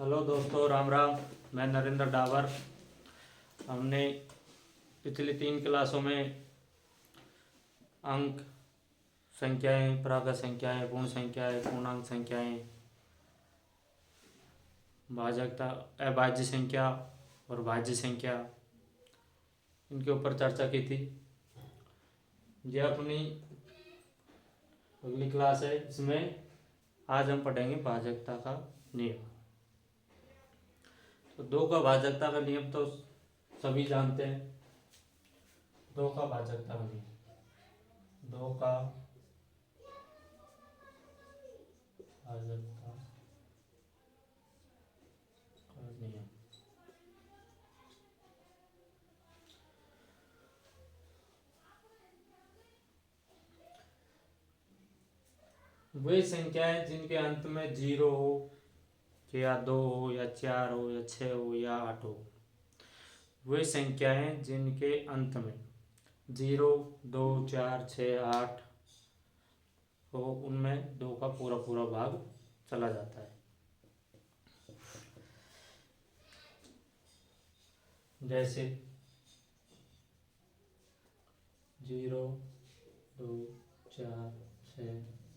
Hello दोस्तों, राम राम। मैं नरेंद्र डावर। हमने पिछली 3 क्लासों में अंक, संख्याएं, प्राकृत संख्याएं, पूर्ण संख्याएं, पूर्णांक संख्याएं, भाजकता, अभाज्य संख्या और भाज्य संख्या, इनके ऊपर चर्चा की थी। यह अपनी अगली क्लास है। इसमें आज हम पढ़ेंगे भाजकता का नियम। तो दो का भाजकता का नियम तो सभी जानते हैं। दो का भाजकता का नियम, दो का भाजकता का नियम। वे संख्याएं जिनके अंत में 0 हो या 2 हो या 4 हो या 6 हो या 8 हो, वे संख्याएं जिनके अंत में 0, 2, 4, 6, 8 हो, उनमें 2 का पूरा पूरा भाग चला जाता है। जैसे 0, 2, 4, 6,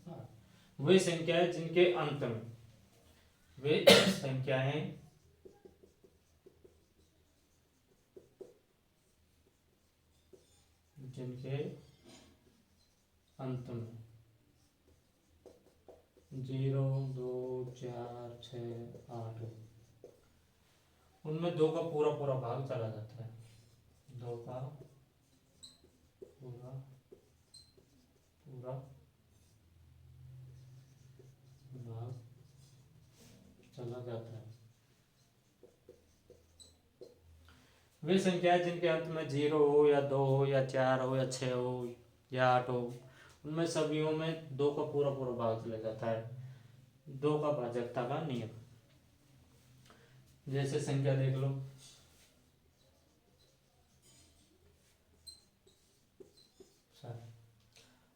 8 वे संख्याएं जिनके अंत में, वे संख्याएं जिनके अंत में 0, 2, 4, 6, 8 हो, उनमें 2 का पूरा पूरा भाग चला जाता है। 2 का पूरा पूरा भाग चला जाता है। वे संख्याएं जिनके अंत में 0 हो या 2 हो या 4 हो या 6 हो या 8 हो, उनमें सभीयों में 2 का पूरा पूरा भाग चला जाता है। 2 का भाजकता का नियम। जैसे संख्या देख लो,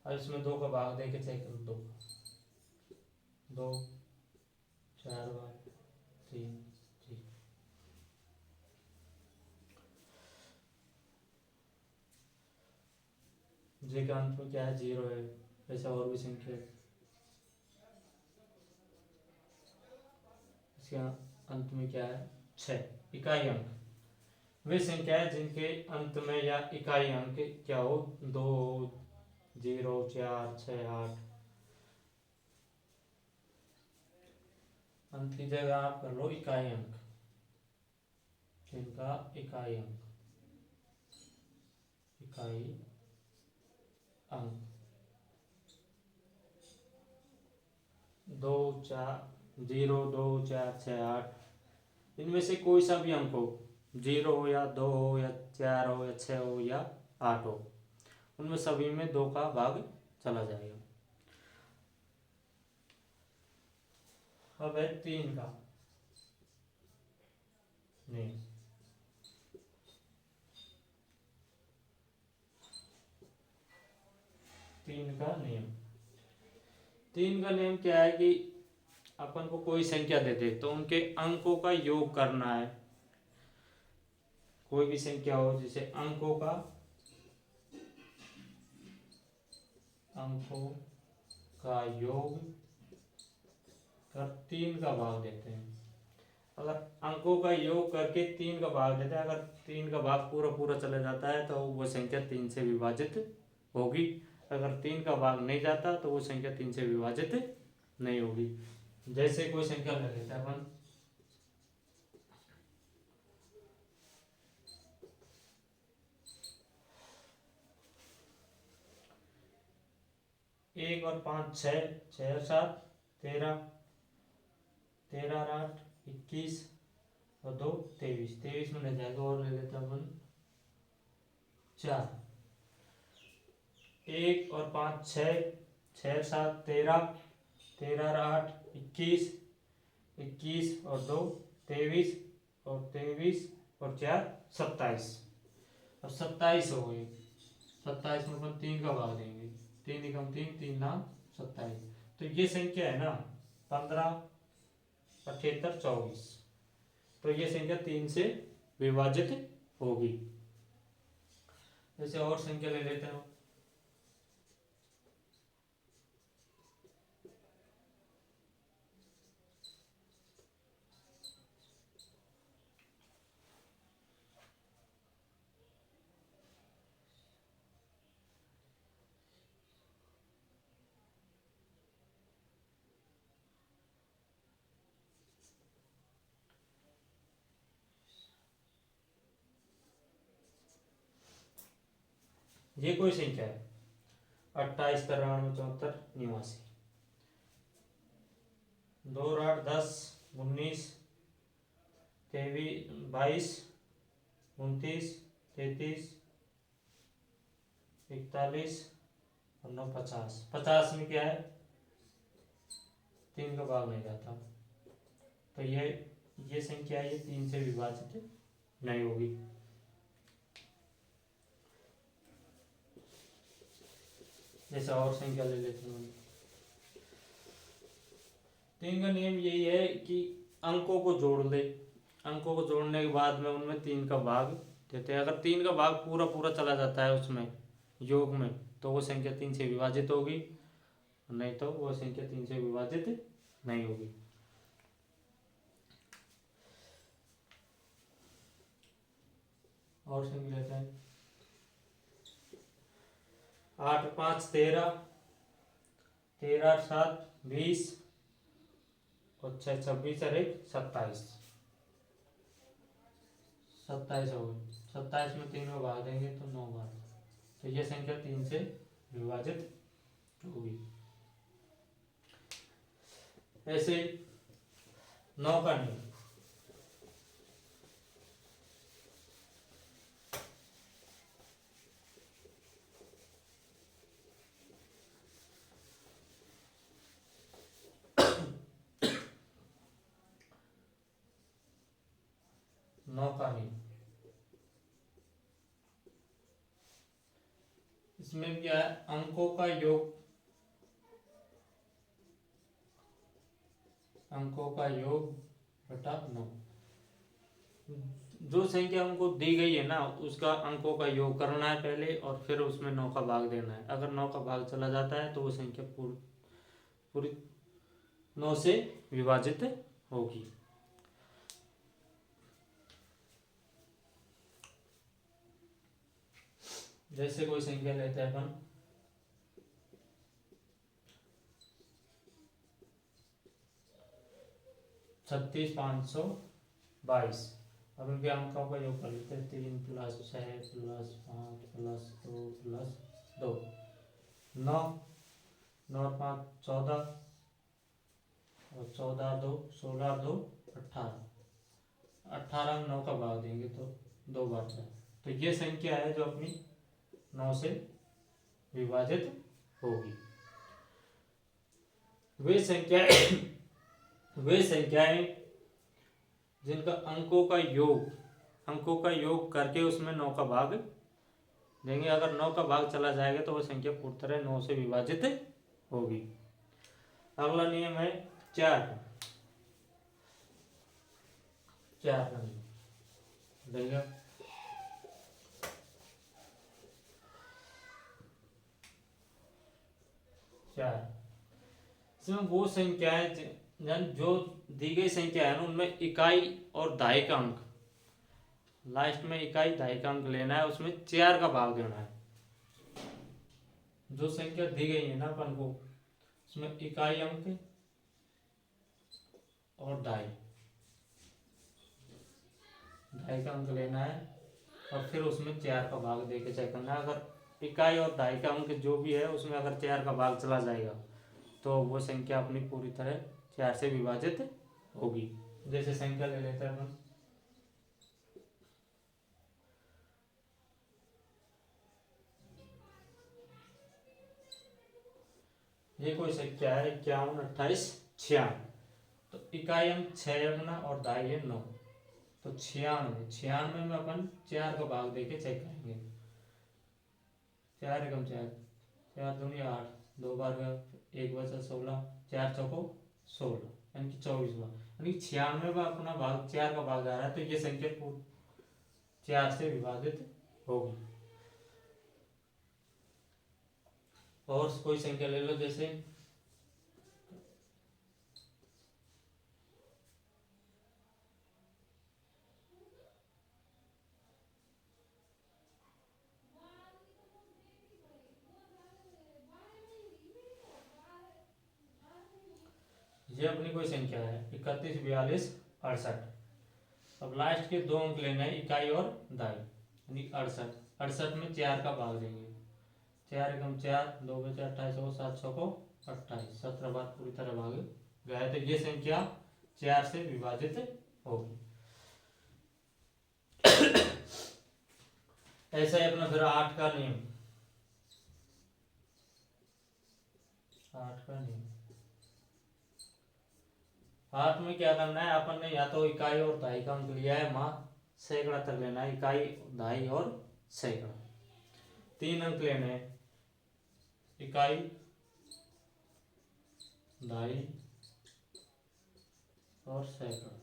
अब इसमें 2 का भाग देके चेक करो। 2 2 4 बार 3 3। जे का अंत में क्या है? 0 है। ऐसा और भी संख्या है। इसका अंत में क्या है? 6, इकाई अंक। वे संख्याएं जिनके अंत में या इकाई अंक क्या हो? 2, 0, 4, 6, 8। अंत की जगह आप कर लो इकाई अंक। इनका इकाई अंक, इकाई अंक 2, 4, 0, 2, 4, 6, 8। इनमें से कोई सा भी अंक हो, 0 हो या 2 हो या 4 हो या 6 हो या 8 हो, उनमें सभी में 2 का भाग चला जाएगा। अब है 3 का नियम। 3 का नियम, 3 का नियम क्या है कि अपन को कोई संख्या दे दे तो उनके अंकों का योग करना है। कोई भी संख्या हो, जैसे अंकों का योग कर 3 का भाग देते हैं। अगर अंकों का योग करके 3 का भाग देते हैं, अगर 3 का भाग पूरा पूरा चला जाता है तो वो संख्या 3 से विभाजित होगी। अगर 3 का भाग नहीं जाता तो वो संख्या 3 से विभाजित नहीं होगी। जैसे कोई संख्या ले लेते हैं अपन, 1 और 5 6, 6 और 7 13, 13 और 8 21 और 2 23। 23 में ले जाएगा और ले लेते हैं अपन 4। 1 और 5 6, 6 और 7 13, 13 और 8 21, 21 और 2 23 और 23 और 4 27। अब 27 हो गई। 27 में अपन 3 का भाग देंगे। 3 एकम 3, 3 नाम 27। तो ये संख्या है ना 15, 78 24। तो ये संख्या 3 से विभाजित होगी। जैसे और संख्या ले लेते हैं। ये कोई संख्या है 28 93 74 89। 2 8 10 19 23 22 29 33 41 और 9 50। 50 में क्या है 3 का भाग नहीं जाता। तो ये संख्या ये 3 से विभाजित नहीं होगी। जैसे और संख्या ले लेते हैं। 3 का नियम यही है कि अंकों को जोड़ ले। अंकों को जोड़ने के बाद में उनमें 3 का भाग देते हैं। अगर 3 का भाग पूरा पूरा चला जाता है उसमें योग में, तो वो संख्या 3 से विभाजित होगी, नहीं तो वो संख्या 3 से विभाजित नहीं होगी। और संख्या लेते हैं। 8 5 13 13 7 20 और 6 26 और 1 27। 27 हो गई। 27 में 3 में भाग देंगे तो 9 बार। तो ये संख्या 3 से विभाजित होगी। ऐसे 9 का नियम। 9 का नियम, इसमें क्या है अंकों का योग, अंकों का योग बटा 9। जो संख्या हमको दी गई है ना उसका अंकों का योग करना है पहले और फिर उसमें 9 का भाग देना है। अगर 9 का भाग चला जाता है तो वो संख्या पूरी 9 से विभाजित होगी। जैसे कोई संख्या लेते हैं अपन 36 522। अब इनके अंकों का योग कर लेते हैं। 3 + 6 + 5 + 2 + 2 9 9 और 5 14 और 14 2 16 2 18। 18 में 9 का भाग देंगे तो 2 बार है। तो ये संख्या है जो अपनी 9 से विभाजित होगी। वे संख्याएं जिनका अंकों का योग करके उसमें 9 का भाग देंगे। अगर 9 का भाग चला जाएगा तो वो संख्या पूरी तरह 9 से विभाजित होगी। अगला नियम है 4 का नियम देंगे। 4 इसमें वो संख्याएं जो दी गई संख्या है ना उनमें इकाई और दहाई का अंक, लास्ट में इकाई दहाई का अंक लेना है, उसमें 4 का भाग देना है। जो संख्या दी गई है ना अपन को उसमें इकाई अंक और दहाई का अंक लेना है और फिर उसमें 4 का भाग दे के चेक करना है। अगर इकाई और दहाई का अंक जो भी है उसमें अगर 4 का भाग चला जाएगा तो वो संख्या अपनी पूरी तरह 4 से विभाजित होगी। जैसे संख्या ले लेते हैं अपन ये कोई संख्या है 51 28 96। तो इकाई अंक 6 अपना और दहाई है 9। तो 96 में अपन 4 का भाग देके चेक करेंगे। 4 एकम 4 4 दूनी 8 2 बार 1 बचा 16 4 चौको 16 यानी कि 24 बार। यानी 96 में अपना भाग 4 का भाग आ रहा है, तो ये संख्या 4 से विभाजित होगी। और कोई संख्या ले लो, जैसे ये अपनी कोई संख्या है 31, 42, 68। अब लास्ट के 2 अंक लेना है, इकाई और दाई, यानी 68। 68 में 4 का भाग देंगे, 4 एकम 4, 2 बचे 28 हो, 7 को 28, 17 बार पूरी तरह भाग गया है, तो ये संख्या 4 से विभाजित होगी। ऐसा है अपना फिर 8 का नियम। 8 का नियम, 8 में क्या करना है अपन ने, या तो इकाई और दाई का अंक लिया है, माँ सैकड़ा तक लेना है, इकाई, दाई और सैकड़ा। 3 अंक लेने हैं, इकाई, दाई और सैकड़ा।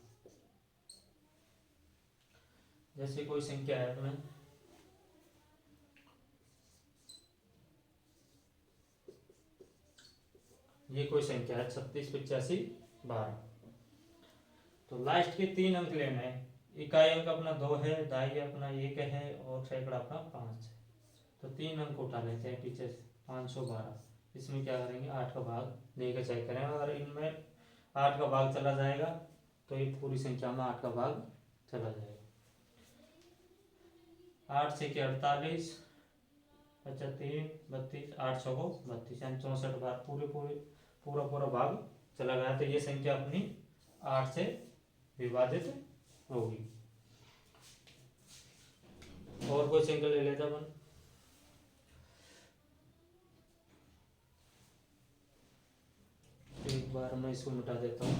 जैसे कोई संख्या है अपने, ये कोई संख्या है 36, 85, 12। तो लास्ट के 3 अंक लेने हैं, इकाई अंक अपना 2 है, दाई अपना 1 है और सैकड़ा अपना 5 है। तो 3 अंक उठा लेते हैं पीछे से, 512। इसमें क्या करेंगे, 8 का भाग देकर चेक करेंगे, अगर इनमें 8 का भाग चला जाएगा तो ये पूरी संख्या में 8 का भाग चला जाएगा। 8 से 48, 75, 32, 8 को 32, यानी 64 बार पूरा भाग चला गया, तो ये संख्या अपनी 8 से विभाजित होगी। और कोई संख्या ले लेते अपन, एक बार मैं इसको मिटा देता हूँ।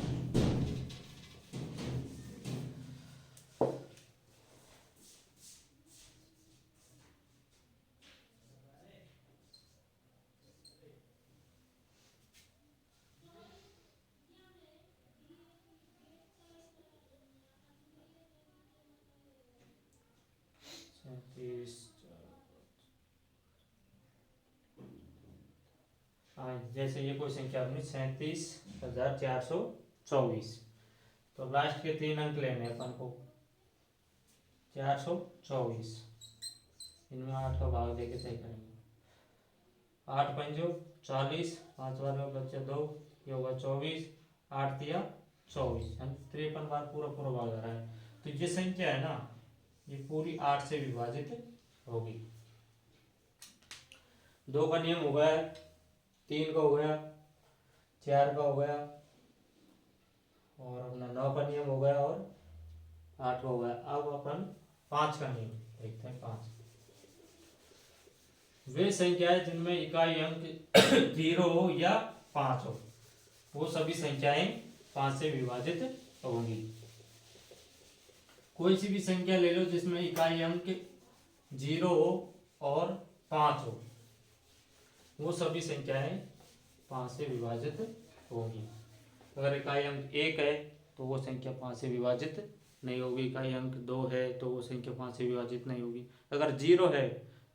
हाँ, जैसे ये कोई संख्या अपनी 37,424। तो लास्ट के 3 अंक लेने अपन को, 424, इनमें 8 का भाग देके तय करेंगे। 8 पंजो 40, 5 बार में बच्चे 2, ये होगा 24, 8 दिया 24, यानी 53 बार पूरा भाग आ रहा है। तो ये संख्या है ना, ये पूरी 8 से विभाजित होगी। 2 का नियम हो गया, 3 का हो गया, 4 का हो गया, और अपना 9 का नियम हो गया, और 8 का हो गया। अब अपन 5 का नियम देखते हैं। 5 वे संख्याएं जिनमें इकाई अंक 0 हो या 5 हो, वो सभी संख्याएं 5 से विभाजित होंगी। कोई सी भी संख्या ले लो जिसमें इकाई अंक 0 हो और 5 हो, वो सभी संख्याएं 5 से विभाजित होंगी। अगर इकाई अंक 1 है तो वो संख्या 5 से विभाजित नहीं होगी, इकाई अंक 2 है तो वो संख्या 5 से विभाजित नहीं होगी, अगर 0 है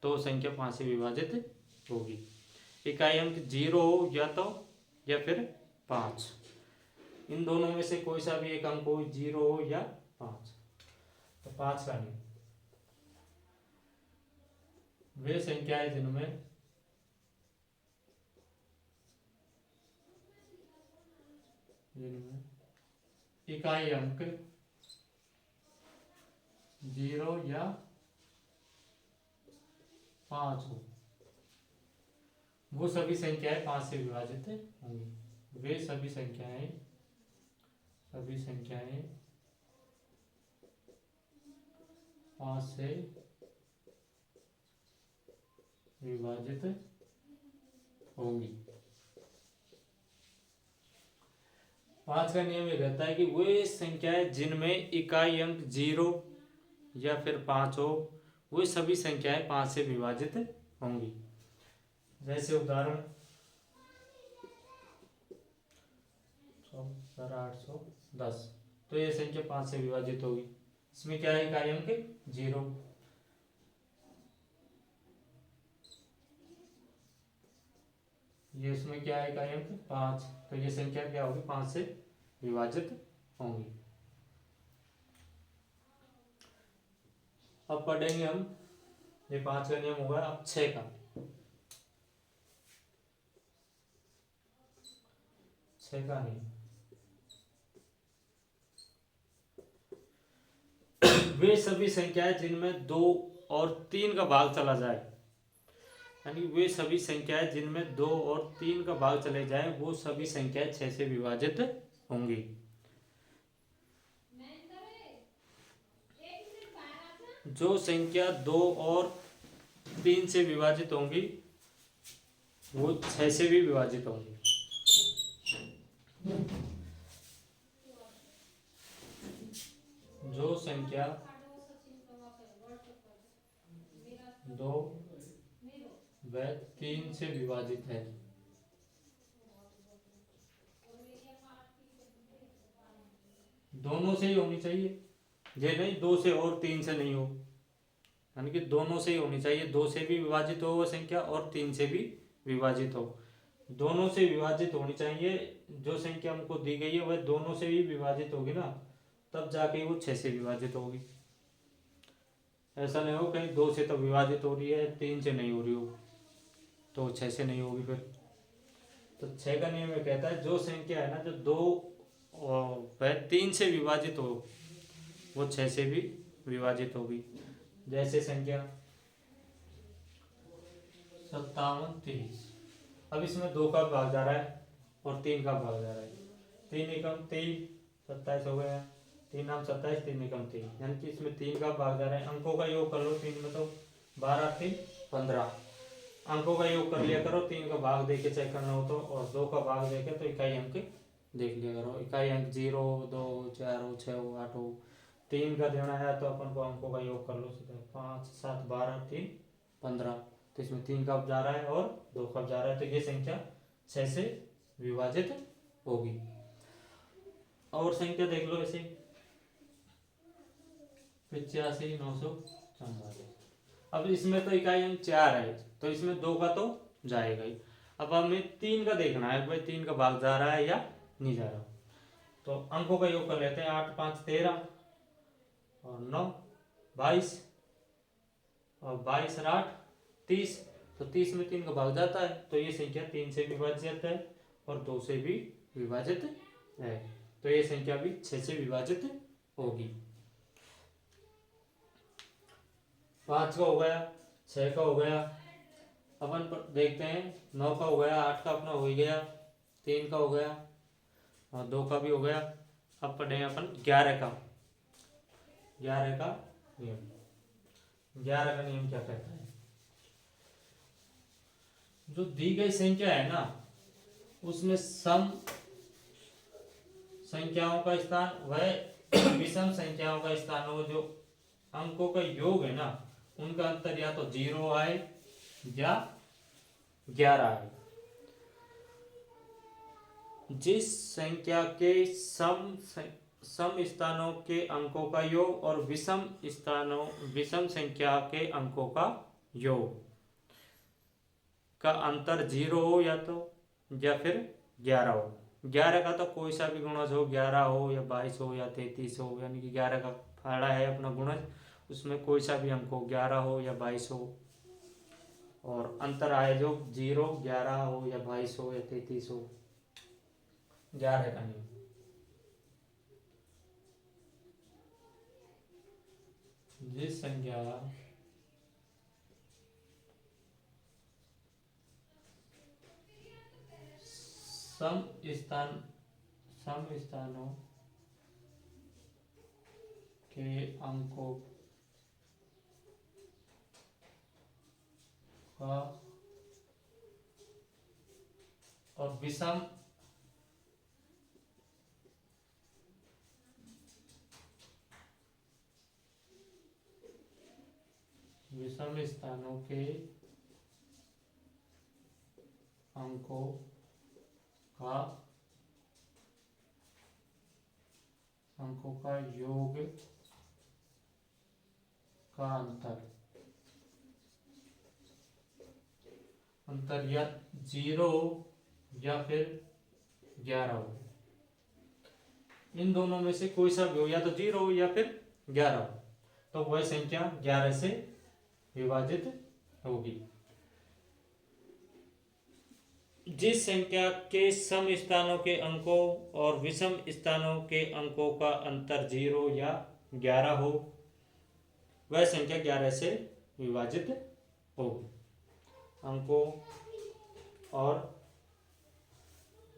तो वो संख्या 5 से विभाजित होगी। इकाई अंक 0 हो या फिर 5, इन दोनों में से कोई सा भी एक अंक हो, 0 हो या 5। तो 5 का नहीं, वे संख्याएं जिनमें इकाई अंक 0 या 5 हो, वो सभी संख्याएं 5 से विभाजित होंगी। वे सभी संख्याएं 5 से विभाजित होंगी। 5 का नियम ये कहता है कि वे संख्याएं जिनमें इकाई अंक 0 या फिर 5 हो, वे सभी संख्याएं 5 से विभाजित होंगी। जैसे उदाहरण 800 10। तो ये संख्या 5 से विभाजित होगी। इसमें क्या है इकाई अंक 0, ये इसमें क्या है इकाई अंक 5। तो ये संख्या क्या होगी 5 से विभाजित होंगी। अब पढ़ेंगे हम, ये 5 का नियम होगा। अब 6 का, 6 का नियम, वे सभी संख्याएं जिनमें 2 और 3 का भाग चला जाए, यानी वे सभी संख्याएं जिनमें 2 और 3 का भाग चले जाए वो सभी संख्याएं 6 से विभाजित होंगी। जो संख्या 2 और 3 से विभाजित होंगी वो 6 से भी विभाजित होंगी। जो संख्या 2 व 3 से विभाजित है, दोनों से ही होनी चाहिए, ये नहीं 2 से और 3 से नहीं हो, यानी कि दोनों से ही होनी चाहिए। 2 से भी विभाजित हो वो संख्या और 3 से भी विभाजित हो, दोनों से विभाजित होनी चाहिए। जो संख्या हमको दी गई है वह दोनों से ही विभाजित होगी ना, तब जाके वो 6 से विभाजित होगी। ऐसा नहीं हो कहीं 2 से तो विभाजित हो रही है 3 से नहीं हो रही हो, तो 6 से नहीं होगी फिर। तो 6 का नियम ये कहता है जो संख्या है ना जो 2 वह 3 से विभाजित हो वो 6 से भी विभाजित होगी। जैसे संख्या 57 30, अब इसमें 2 का भाग जा रहा है और 3 का भाग जा रहा है। 3 एकम 3, 27 हो गया। 3 नाम 27, 3 एकम 3, यानी कि इसमें 3 का भाग जा रहा है। अंकों का योग कर लो 3 में, तो 12 3 15, अंकों का योग कर लिया करो। 3 का भाग दे के चेक करना हो तो, और 2 का भाग दे के तो इकाई अंक देख लिया करो। इकाई अंक 0 2 4 हो 6 हो 8 हो। 3 का देना है तो अपन को अंकों का योग कर लो सीधा, 5 7 12 3 15। तो इसमें 3 कब जा रहा है और 2 कब जा रहा है, तो ये संख्या 6 से विभाजित होगी। और संख्या देख लो ऐसे 85 944। अब इसमें तो इकाई अंक 4 है तो इसमें 2 का तो जाएगा ही। अब हमें 3 का देखना है भाई 3 का भाग जा रहा है या नहीं जा रहा। तो अंकों का योग कर लेते हैं। 8 5 13 और 9 22 और 22 और 8 30। तो 30 में 3 का भाग जाता है तो ये संख्या 3 से विभाजित है और 2 से भी विभाजित है, तो ये संख्या भी 6 से विभाजित होगी। 5 का हो गया, 6 का हो गया, अपन देखते हैं 9 का हो गया, 8 का अपना हो ही गया, 3 का हो गया और 2 का भी हो गया। अब पढ़ेंगे अपन 11 का। 11 का नियम, 11 का नियम क्या कहता है। जो दी गई संख्या है ना उसमें सम संख्याओं का स्थान वह विषम संख्याओं का स्थान हो। जो अंकों का योग है ना उनका अंतर या तो 0 आए या 11 आए। जिस संख्या के सम स्थानों के अंकों का योग और विषम संख्या के अंकों का योग का अंतर 0 हो या फिर 11 हो। 11 का तो कोई सा भी गुणज हो, 11 हो या 22 हो या 33 हो, यानी कि 11 का फाड़ा है अपना गुणज, उसमें कोई सा भी अंक हो, 11 हो या 22 हो, और अंतर आए जो 0 11 हो या 22 हो या 33 हो। 11 का नियम, जिस संख्या सम स्थानों के अंकों का और विषम स्थानों के अंकों का अंकों का योग का अंतर या 0 या फिर 11 हो। इन दोनों में से कोई सा भी हो, या तो 0 हो या फिर 11 हो, तो वह संख्या 11 से विभाजित होगी। जिस संख्या के सम स्थानों के अंकों और विषम स्थानों के अंकों का अंतर 0 या 11 हो, वह संख्या 11 से विभाजित होगी। अंकों और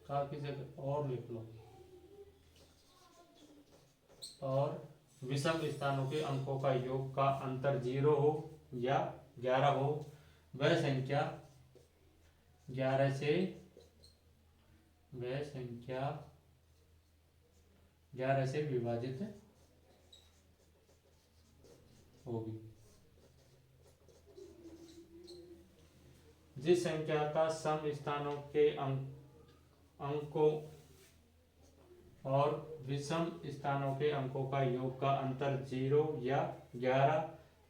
काफी जगह और लिख लो, और विषम स्थानों के अंकों का योग का अंतर 0 हो या 11 हो, वह संख्या 11 से विभाजित होगी। जिस संख्या का सम स्थानों के अंकों और विषम स्थानों के अंकों का योग का अंतर 0 या 11,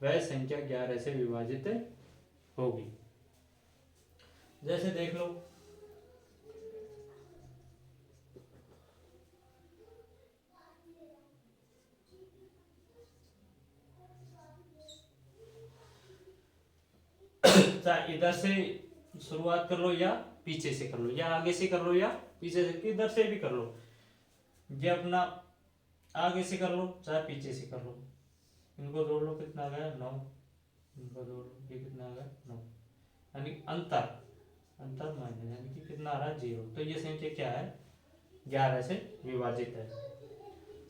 वह संख्या 11 से विभाजित होगी। जैसे देख लो, चाहे इधर से शुरुआत कर लो या पीछे से कर लो, या आगे से कर लो या पीछे से, इधर से भी कर लो। ये अपना आगे से कर लो चाहे पीछे से कर लो, इनको जोड़ लो, कितना आ गया 9, इनको जोड़ लो, ये कितना आ गया 9, यानी अंतर माइनस, यानी कि कितना आ रहा है 0। तो ये संख्या क्या है, 11 से विभाजित है।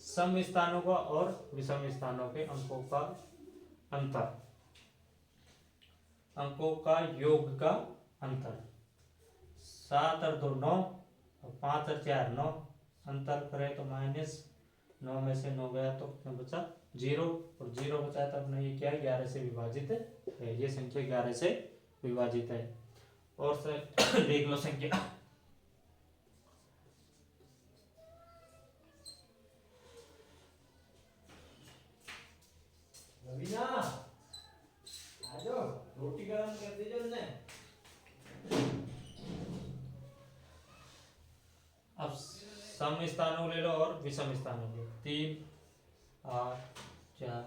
सम स्थानों का और विषम स्थानों के अंकों का अंतर, अंकों का योग का अंतर, 7 और 2 9 और 5 और 4 9, अंतर करें तो -9 में से 9 गया तो कितना बचा 0, और 0 बचा तो अपना ये क्या है 11 से विभाजित है। ये संख्या 11 से विभाजित है। और देख लो संख्या रोटी गरम कर दीजिए ने। अब सम स्थानों ले लो और विषम स्थानों ले, 3 8 4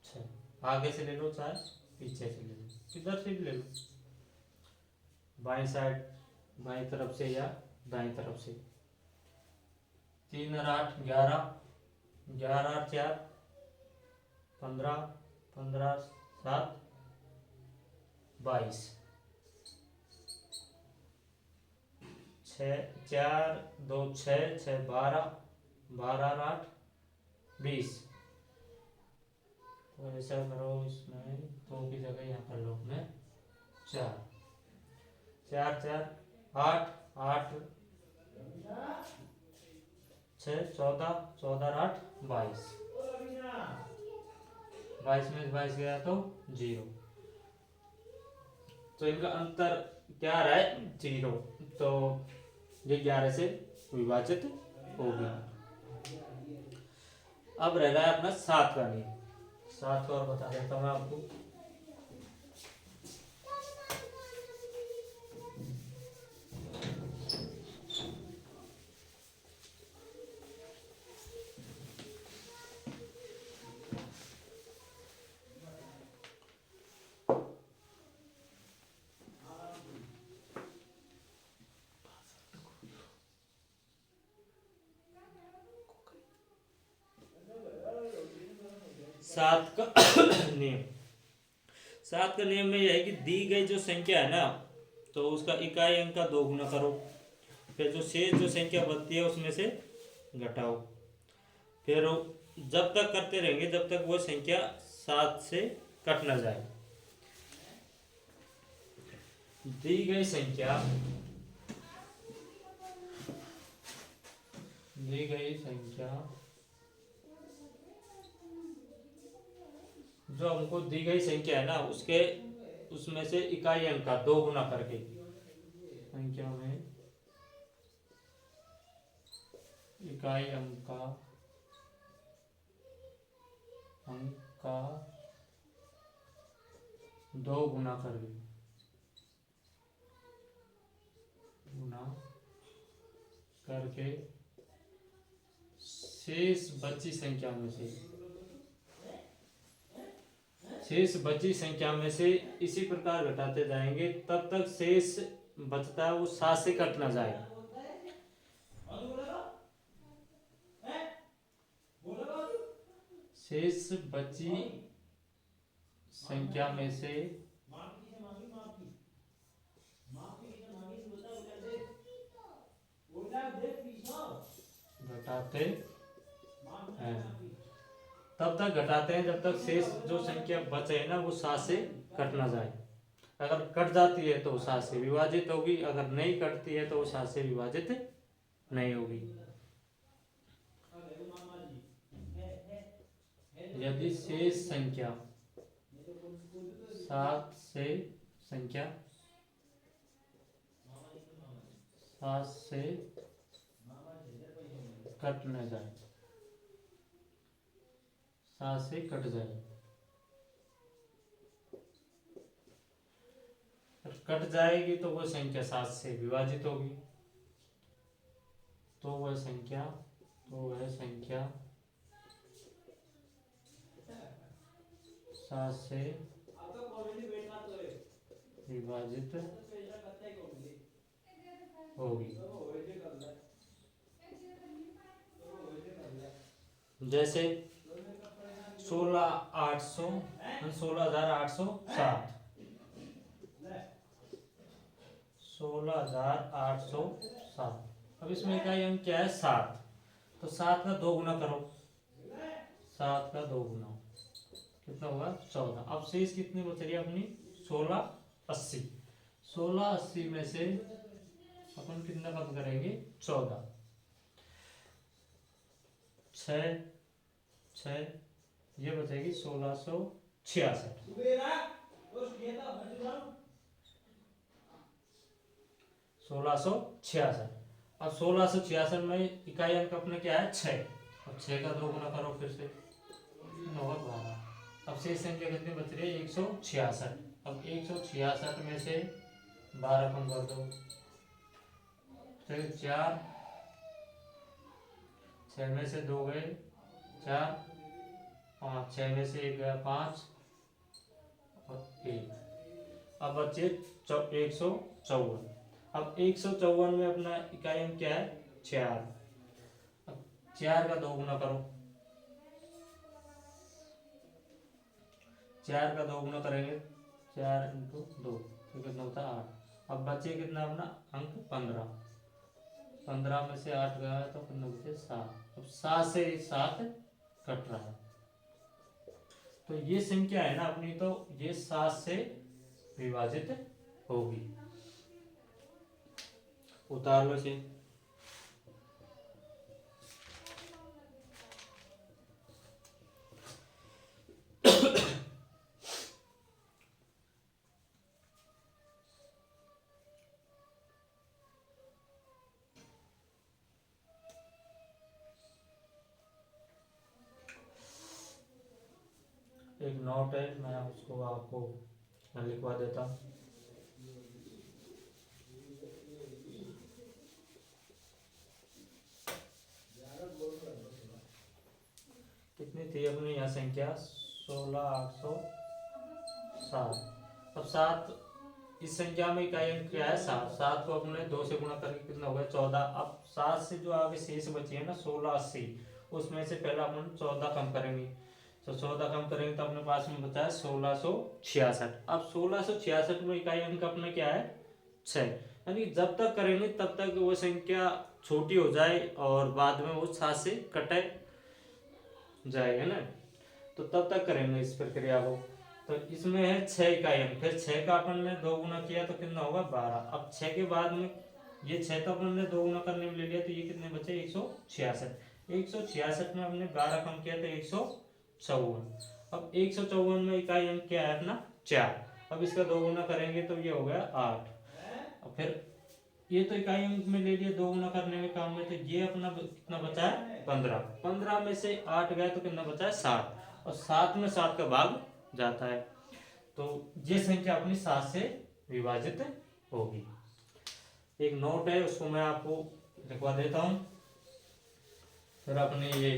6, आगे से ले लो चाहे पीछे से ले लो, किधर से भी ले लो, बाएं साइड बाएं तरफ से या दाएं तरफ से। 3 और 8 11, 11 और 4 15, 15 7 22, 4 2 6 6 12, 12 और 8 20। तो ऐसा करो, इसमें 2 की जगह यहाँ कर लो अपने 4 4 4 8 8 6 14, 14 और 8 22, 22 में 22 गया तो 0, तो इनका अंतर क्या रहा है 0, तो ये 11 से विभाजित होगी। अब रह रहा है अपना 7 का नियम। 7 का और बता देता हूँ मैं आपको। सात का नियम, 7 का नियम में यह है कि दी गई जो संख्या है ना, तो उसका इकाई अंक का 2 गुना करो, फिर जो शेष जो संख्या बचती है उसमें से घटाओ, फिर जब तक करते रहेंगे जब तक वो संख्या 7 से कट ना जाए। दी गई संख्या जो हमको दी गई संख्या है ना, उसमें से इकाई अंक का 2 गुना करके संख्या में इकाई अंक का का 2 गुना करके शेष बची संख्या में से इसी प्रकार घटाते जाएंगे तब तक शेष बचता है वो 7 से कट ना जाए। शेष बची संख्या में से घटाते हैं, तब तक घटाते हैं जब तक शेष जो संख्या बचे है ना वो 7 से कट ना जाए। अगर कट जाती है तो 7 से विभाजित होगी, अगर नहीं कटती है तो वो 7 से विभाजित नहीं होगी। यदि शेष संख्या 7 से कट न जाए, 7 से कट जाए, कट जाएगी तो वह संख्या 7 से विभाजित होगी, तो वह संख्या 7 से विभाजित होगी। जैसे 16,807। अब इसमें इकाई अंक क्या है 7, तो 7 का 2 गुना करो, 7 का 2 गुना कितना होगा 14। अब शेष कितनी बच रही है अपनी 1680। 1680 में से अपन कितना कम करेंगे 14, 6 ये बचेगी 1666। 1666। अब 1666 में इकाई अंक अपने क्या है 6। अब 6 का 2 गुना करो फिर से होगा 12। अब शेष संख्या कितनी बच रही है 166। अब 166 में से 12 कम कर दो, 4, 6 में से 2 गए 4, 5, 6 में से 1 गया 5 और 1। अब बचे 154। अब 154 में अपना इकाई अंक क्या है 4। अब 4 का 2 गुना करो, 4 का 2 गुना करेंगे 4 × 2 तो कितना होता है 8। अब बचे कितना अपना अंक 15। 15 में से 8 गया तो कितना बचे 7। अब 7 से 7 कट रहा है, तो ये संख्या है ना अपनी, तो ये 7 से विभाजित होगी। उतार लो इसे। एक नोट है, मैं उसको आपको लिखवा देता हूँ। कितनी थी अपनी यहाँ संख्या 16,807। अब 7 इस संख्या में इकाई अंक क्या है 7। 7 को अपने 2 से गुणा करके कितना हो गया 14। अब 7 से जो आगे शेष बची है ना 1680, उसमें से पहले अपन 14 कम करेंगे, तो 14 कम करेंगे तो अपने पास में बचा है 1666। अब 1666 में इकाई अंक अपने क्या है 6, यानी जब तक करेंगे तब तक वो संख्या छोटी हो जाए और बाद में वो 7 से कटे जाएगा ना, तो तब तक करेंगे इस प्रक्रिया को। तो इसमें है 6 इकाई अंक, फिर 6 का अपन ने 2 गुना किया तो कितना होगा 12। अब 6 के बाद में ये 6 तो अपन ने 2 गुना करने में ले लिया, तो ये कितने बचे 166। 166 में हमने 12 कम किया तो 154। अब 154 में इकाई अंक क्या है अपना 4। अब इसका 2 गुना करेंगे तो ये हो गया 8। अब फिर ये तो इकाई अंक में ले लिया 2 गुना करने में काम में, तो ये अपना कितना बचा है 15। 15 में से 8 गया तो कितना बचा है 7। और 7 में 7 का भाग जाता है, तो ये संख्या अपनी 7 से विभाजित होगी। एक नोट है उसको मैं आपको लिखवा देता हूँ, फिर अपने ये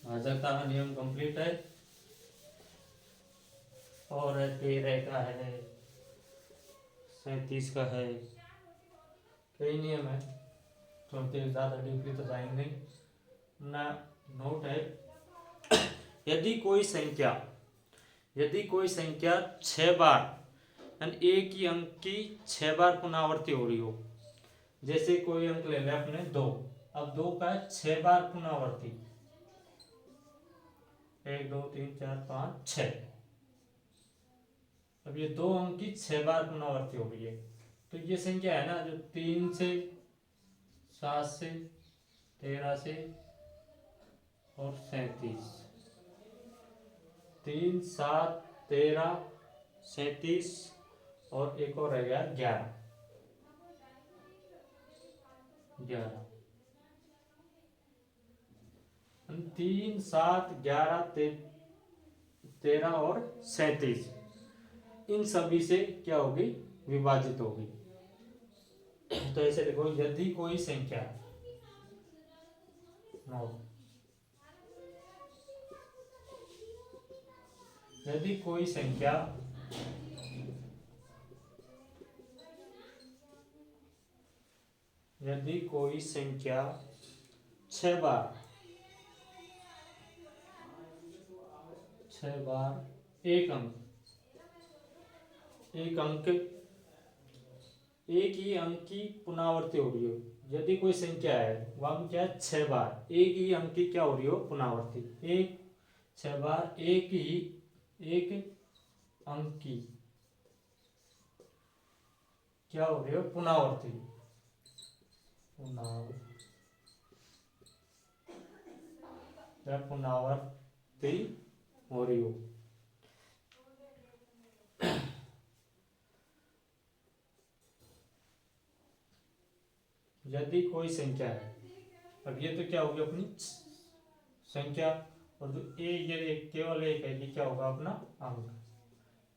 भाजकता का नियम कंप्लीट है। और 13 का है, 37 का है, कई नियम है, तो हम ज़्यादा डीपली तो जाएंगे नहीं ना। नोट है, यदि कोई संख्या 6 बार यानी एक ही अंक की 6 बार पुनरावृत्ति हो रही हो, जैसे कोई अंक ले लें अपने 2, अब 2 का 6 बार पुनरावृत्ति, 1 2 3 4 5 6, अब ये 2 अंक की 6 बार पुनरावृत्ति हो रही है, तो ये संख्या है ना जो 3 से 7 से 13 से और 37, 3 7 13 37 और एक और रह गया 11, 3 7 11 13 और 37, इन सभी से क्या होगी, विभाजित होगी। तो ऐसे देखो, यदि कोई संख्या यदि कोई संख्या यदि कोई संख्या 6 बार एक ही अंक की पुनरावृत्ति हो रही हो, यदि कोई संख्या है वह क्या है 6 बार एक ही अंक की क्या हो रही हो, पुनरावृत्ति, 6 बार एक अंक की क्या हो रही हो, पुनरावृत्ति हो रही हो, यदि कोई संख्या है, अब ये तो क्या होगी अपनी संख्या, और जो ये केवल एक है, ये क्या होगा अपना अंक,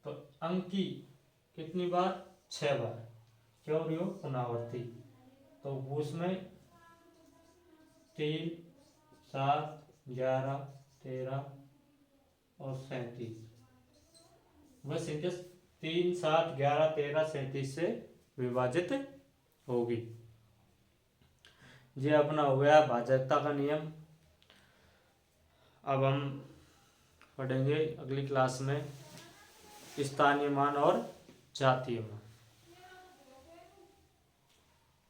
तो अंक की कितनी बार, 6 बार क्या हो रही हो, पुनरावृत्ति, तो उसमें 3 7 11 13 और 37, वह संख्या 3 7 11 13 37 से विभाजित होगी। ये अपना हो गया भाजकता का नियम। अब हम पढ़ेंगे अगली क्लास में स्थानीय मान और जातीय मान।